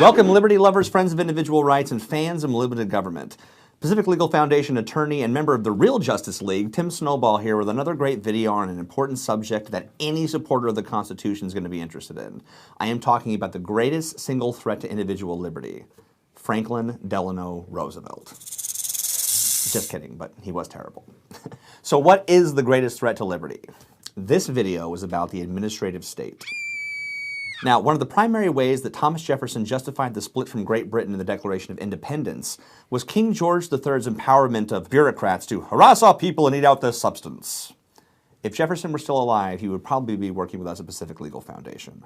Welcome, liberty lovers, friends of individual rights, and fans of limited government. Pacific Legal Foundation attorney and member of the Real Justice League, Tim Snowball here with another great video on an important subject that any supporter of the Constitution is going to be interested in. I am talking about the greatest single threat to individual liberty, Franklin Delano Roosevelt. Just kidding, but he was terrible. So what is the greatest threat to liberty? This video is about the administrative state. Now, one of the primary ways that Thomas Jefferson justified the split from Great Britain in the Declaration of Independence was King George III's empowerment of bureaucrats to harass our people and eat out their substance. If Jefferson were still alive, he would probably be working with us at Pacific Legal Foundation.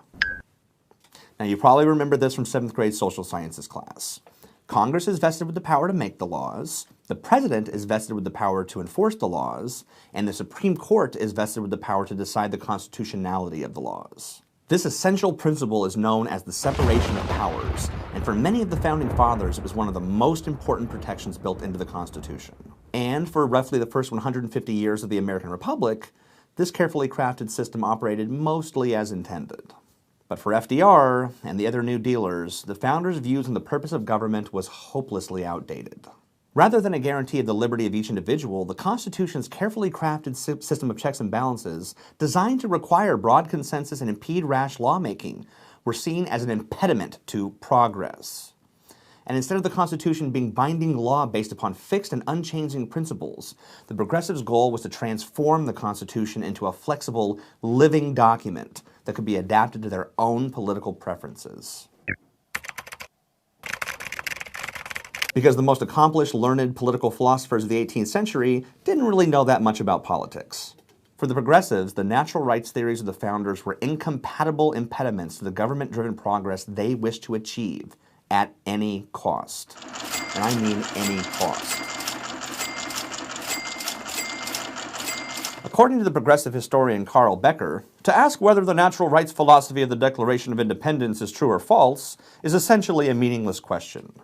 Now, you probably remember this from 7th grade social sciences class. Congress is vested with the power to make the laws, the President is vested with the power to enforce the laws, and the Supreme Court is vested with the power to decide the constitutionality of the laws. This essential principle is known as the separation of powers, and for many of the Founding Fathers, it was one of the most important protections built into the Constitution. And for roughly the first 150 years of the American Republic, this carefully crafted system operated mostly as intended. But for FDR and the other New Dealers, the Founders' views on the purpose of government was hopelessly outdated. Rather than a guarantee of the liberty of each individual, the Constitution's carefully crafted system of checks and balances, designed to require broad consensus and impede rash lawmaking, were seen as an impediment to progress. And instead of the Constitution being binding law based upon fixed and unchanging principles, the Progressives' goal was to transform the Constitution into a flexible, living document that could be adapted to their own political preferences. Because the most accomplished, learned political philosophers of the 18th century didn't really know that much about politics. For the Progressives, the natural rights theories of the Founders were incompatible impediments to the government-driven progress they wished to achieve at any cost. And I mean any cost. According to the progressive historian Carl Becker, to ask whether the natural rights philosophy of the Declaration of Independence is true or false is essentially a meaningless question.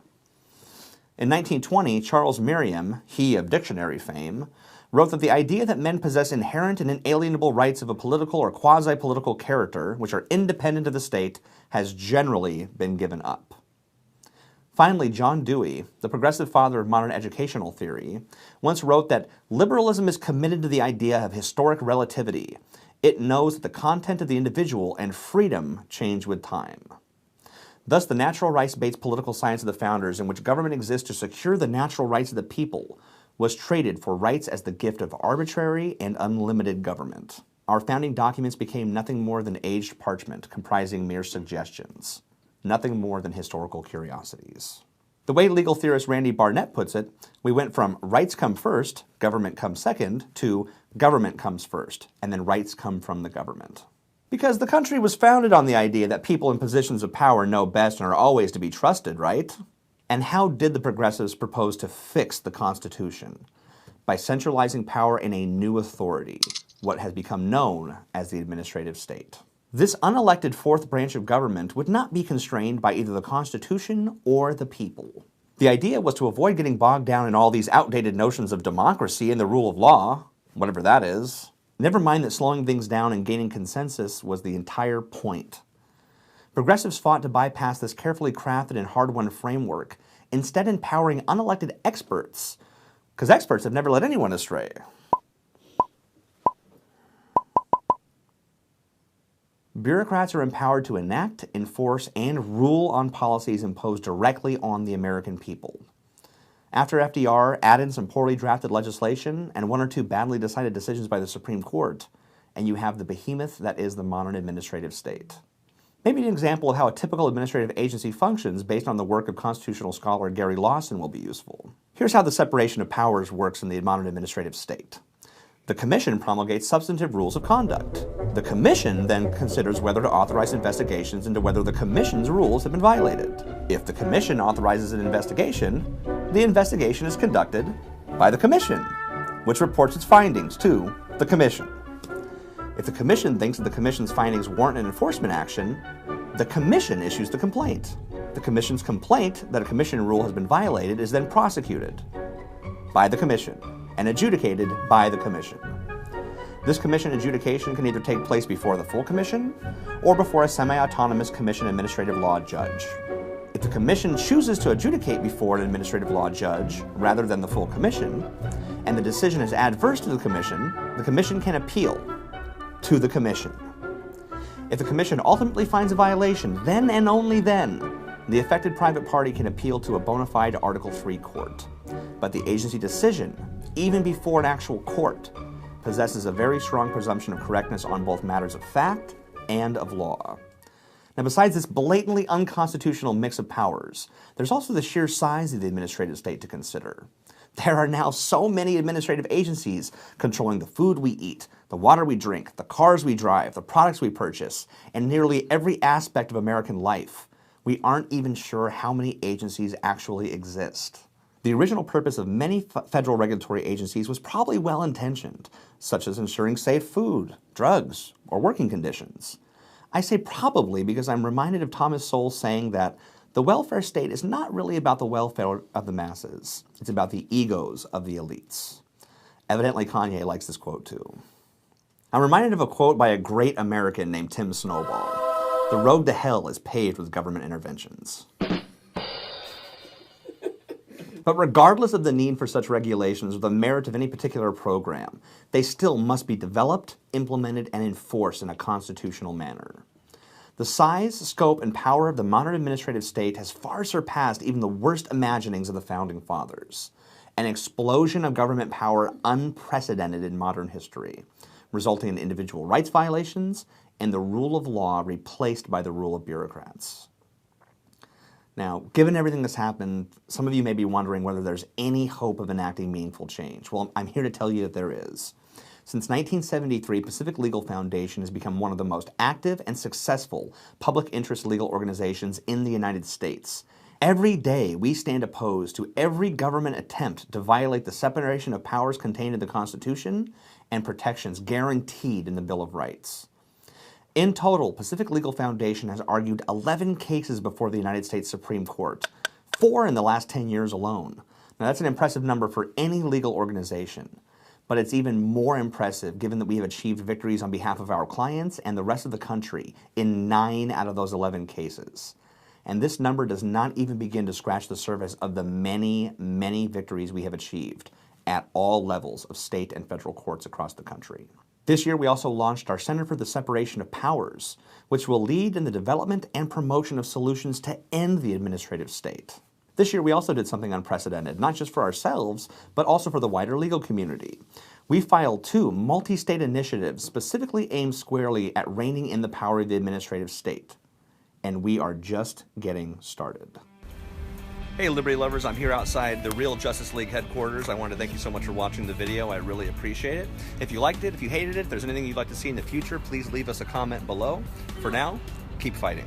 In 1920, Charles Merriam, he of dictionary fame, wrote that the idea that men possess inherent and inalienable rights of a political or quasi-political character, which are independent of the state, has generally been given up. Finally, John Dewey, the progressive father of modern educational theory, once wrote that liberalism is committed to the idea of historic relativity. It knows that the content of the individual and freedom change with time. Thus, the natural rights-based political science of the Founders, in which government exists to secure the natural rights of the people, was traded for rights as the gift of arbitrary and unlimited government. Our founding documents became nothing more than aged parchment, comprising mere suggestions, nothing more than historical curiosities. The way legal theorist Randy Barnett puts it, we went from rights come first, government comes second, to government comes first, and then rights come from the government. Because the country was founded on the idea that people in positions of power know best and are always to be trusted, right? And how did the Progressives propose to fix the Constitution? By centralizing power in a new authority, what has become known as the administrative state. This unelected fourth branch of government would not be constrained by either the Constitution or the people. The idea was to avoid getting bogged down in all these outdated notions of democracy and the rule of law, whatever that is. Never mind that slowing things down and gaining consensus was the entire point. Progressives fought to bypass this carefully crafted and hard-won framework, instead empowering unelected experts, because experts have never led anyone astray. Bureaucrats are empowered to enact, enforce, and rule on policies imposed directly on the American people. After FDR, add in some poorly drafted legislation and one or two badly decided decisions by the Supreme Court, and you have the behemoth that is the modern administrative state. Maybe an example of how a typical administrative agency functions based on the work of constitutional scholar Gary Lawson will be useful. Here's how the separation of powers works in the modern administrative state. The Commission promulgates substantive rules of conduct. The Commission then considers whether to authorize investigations into whether the Commission's rules have been violated. If the Commission authorizes an investigation, the investigation is conducted by the Commission, which reports its findings to the Commission. If the Commission thinks that the Commission's findings warrant an enforcement action, the Commission issues the complaint. The Commission's complaint that a Commission rule has been violated is then prosecuted by the Commission and adjudicated by the Commission. This Commission adjudication can either take place before the full Commission or before a semi-autonomous Commission administrative law judge. If the commission chooses to adjudicate before an administrative law judge rather than the full commission, and the decision is adverse to the commission can appeal to the commission. If the commission ultimately finds a violation, then and only then, the affected private party can appeal to a bona fide Article III court. But the agency decision, even before an actual court, possesses a very strong presumption of correctness on both matters of fact and of law. Now, besides this blatantly unconstitutional mix of powers, there's also the sheer size of the administrative state to consider. There are now so many administrative agencies controlling the food we eat, the water we drink, the cars we drive, the products we purchase, and nearly every aspect of American life. We aren't even sure how many agencies actually exist. The original purpose of many federal regulatory agencies was probably well-intentioned, such as ensuring safe food, drugs, or working conditions. I say probably because I'm reminded of Thomas Sowell's saying that the welfare state is not really about the welfare of the masses. It's about the egos of the elites. Evidently, Kanye likes this quote too. I'm reminded of a quote by a great American named Tim Snowball. The road to hell is paved with government interventions. But regardless of the need for such regulations or the merit of any particular program, they still must be developed, implemented, and enforced in a constitutional manner. The size, scope, and power of the modern administrative state has far surpassed even the worst imaginings of the Founding Fathers. An explosion of government power unprecedented in modern history, resulting in individual rights violations and the rule of law replaced by the rule of bureaucrats. Now, given everything that's happened, some of you may be wondering whether there's any hope of enacting meaningful change. Well, I'm here to tell you that there is. Since 1973, Pacific Legal Foundation has become one of the most active and successful public interest legal organizations in the United States. Every day, we stand opposed to every government attempt to violate the separation of powers contained in the Constitution and protections guaranteed in the Bill of Rights. In total, Pacific Legal Foundation has argued 11 cases before the United States Supreme Court, 4 in the last 10 years alone. Now, that's an impressive number for any legal organization, but it's even more impressive given that we have achieved victories on behalf of our clients and the rest of the country in 9 out of those 11 cases. And this number does not even begin to scratch the surface of the many, many victories we have achieved at all levels of state and federal courts across the country. This year, we also launched our Center for the Separation of Powers, which will lead in the development and promotion of solutions to end the administrative state. This year, we also did something unprecedented, not just for ourselves, but also for the wider legal community. We filed 2 multi-state initiatives specifically aimed squarely at reining in the power of the administrative state. And we are just getting started. Hey Liberty lovers, I'm here outside the Real Justice League headquarters. I wanted to thank you so much for watching the video. I really appreciate it. If you liked it, if you hated it, if there's anything you'd like to see in the future, please leave us a comment below. For now, keep fighting.